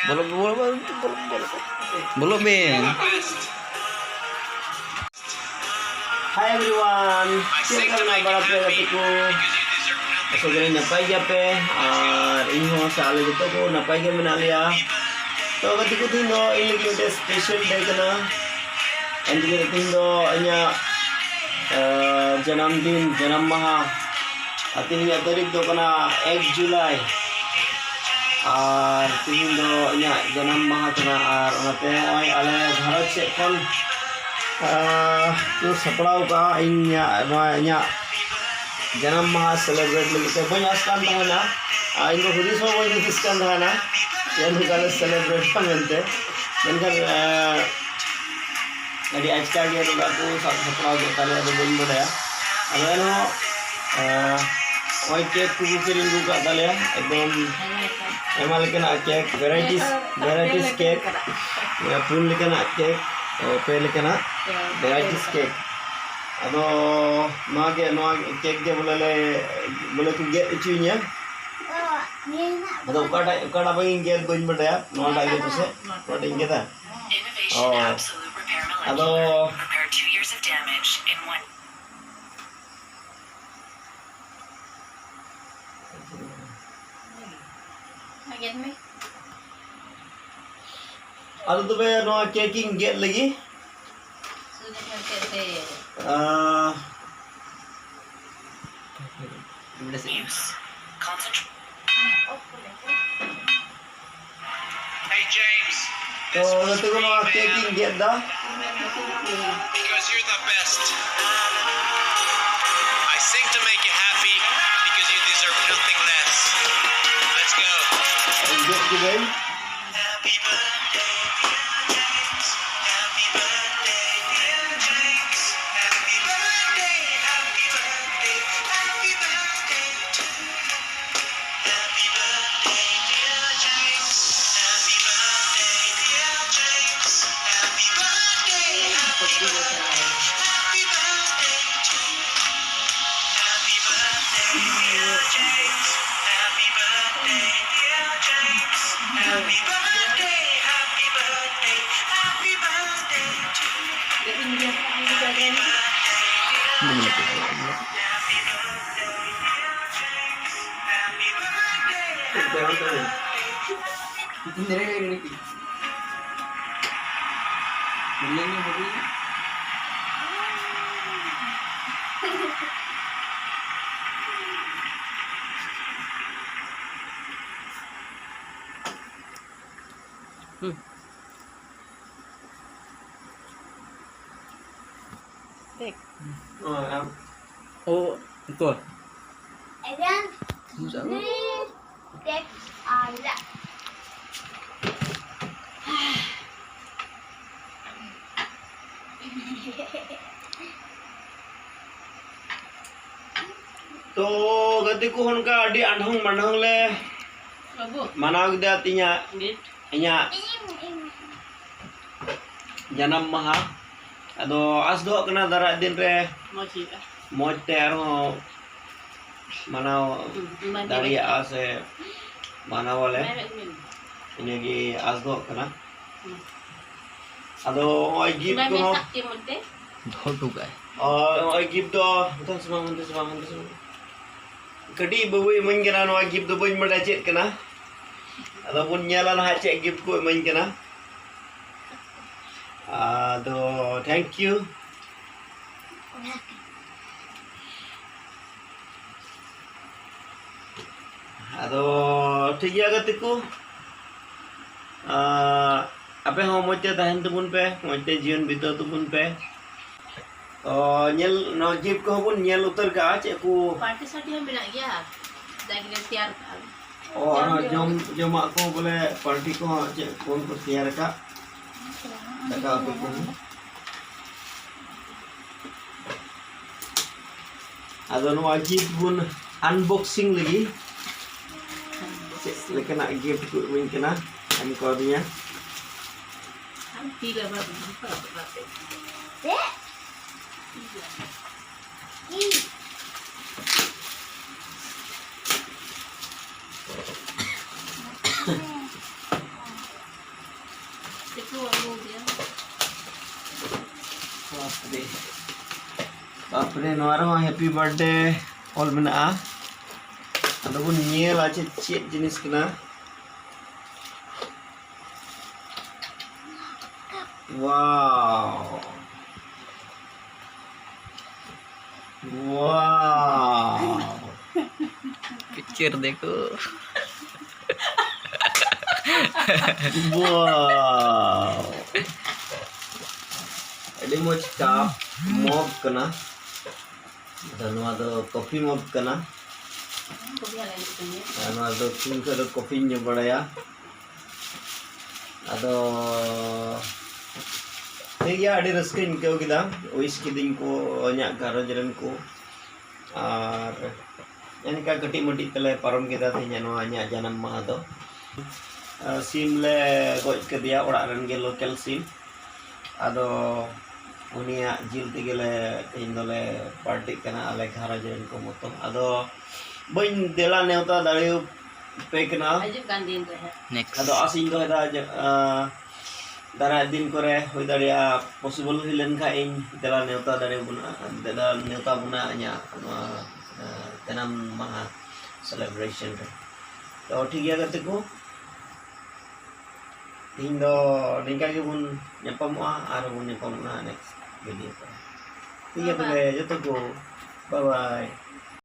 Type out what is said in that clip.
Belum belum belum belum belum belum Ben. Hi everyone, siapa kabar katiku? Asal kalian napai jape, inho saale jito ko napai ke menalia. तो katiku tindo ini kita special day kana. And kita tindo anya जन्मदिन जन्म माह तीन तारीख दो कना 1 जुलाई और तीन दो इना जन्म माह कना और ओनाते ओय आले भारत से खन तो सपड़ाव का इना जन्म माह सेलिब्रेट लगते बन आसकान तहना इनको हुदिस हो बन दिसकान तहना यानी काले celebrate पंगनते मेनखान jadi aja dia udah aku satu kali ada beli beda ya. Ada no, white cake kubu kirim juga kali ya. Ekdom emal kena cake varieties cake. Ya pun kena cake, pel kena varieties cake. Ado no cake dia boleh tu get icunya. Ado kada bagi get beli beda ya. No ada itu sih, no ada kita. Oh. Hello. Repair 2 years of damage in one. Get me? Ada tu be no caking get lagi. Use. Concentrate. Hey James. So nanti ko no caking get dah. Because you're the best. I sing to make you happy because you deserve nothing less. Let's go. Get today. Happy birthday, dear James. Happy birthday, dear James. Happy birthday, happy birthday, happy birthday to you. Happy birthday, dear James. Happy birthday, dear James. Happy birthday, happy birthday, happy birthday to you. Happy birthday, dear James. Happy birthday, dear James. Happy birthday, happy birthday, happy birthday to you. Happy birthday, dear James. Happy birthday, happy birthday. Oh, betul. And then Masya this takes a lot. तो गति को हन का अड़ी अंढंग मंढंग ले मनाव गया तिया इया जन्म माह अदो आस दो कना दारा दिन रे मौज ते आरो मनाव दारिया आसे मनाव वाले इनेगी आस दो कना अदो ओय गिफ्ट को Dulu guys. ओय गिफ्ट दो तन समा कडी बबुई मन कना नो गिफ्ट दो बन बडा चेत कना अदो बुन ᱧᱮᱞᱟ ना चेक गिफ्ट को मन कना तो थैंक यू अदो ठीक गया गति को आपे हो मते तहन तबुन पे मते जीवन बितो तबुन पे तो ñel no गिफ्ट को बुन ñel उतर का चे को पार्टी साटी हम बिना गया जाके तैयार कर और जम को बोले पार्टी को चे कौन को तैयार का दाका पे को अदो नो गिफ्ट बुन अनबॉक्सिंग लगी लेकिन गिफ्ट को मिन केना हम को दिया हम तीला बात Bapre noara mah happy birthday all menaa. Ada pun nyel aja cek jenis kena. Wow. Wow. Pikir deh ku. Wow. Ini mau cup mob kena. Dan ada kopi mob kena. Kopi ala itu ni. Dan ada king ada kopi nyoba ya. Ada ya ada reskin kau kita. Wish kiding ko banyak karajaran ko. Ini kan ketik mudik tele parum kita tanya no hanya janam mah do. Sim le goj ke dia orang ren ge local sim. Ado unia jil tigele indole party kana ale karajaran ko moto. Ado bain dela neuta dari pe kana. Aja gandin tu. Next. Ado asing ko ada dara din kore hoy daria possible hilen ka in dela neuta dari buna dela neuta buna nya tanam maha celebration re to ठीक है करते को ᱤᱧ ᱫᱚ ᱱᱤᱝᱠᱟ ᱜᱮᱵᱚᱱ ᱧᱟᱯᱟᱢᱚᱜᱼᱟ ᱟᱨ ᱵᱚᱱ ᱧᱟᱯᱟᱢᱚᱜᱼᱟ next video ᱨᱮ ᱴᱷᱤᱠ ᱜᱮᱭᱟ ᱛᱚᱵᱮ ᱡᱚᱛᱚ ᱠᱚ bye bye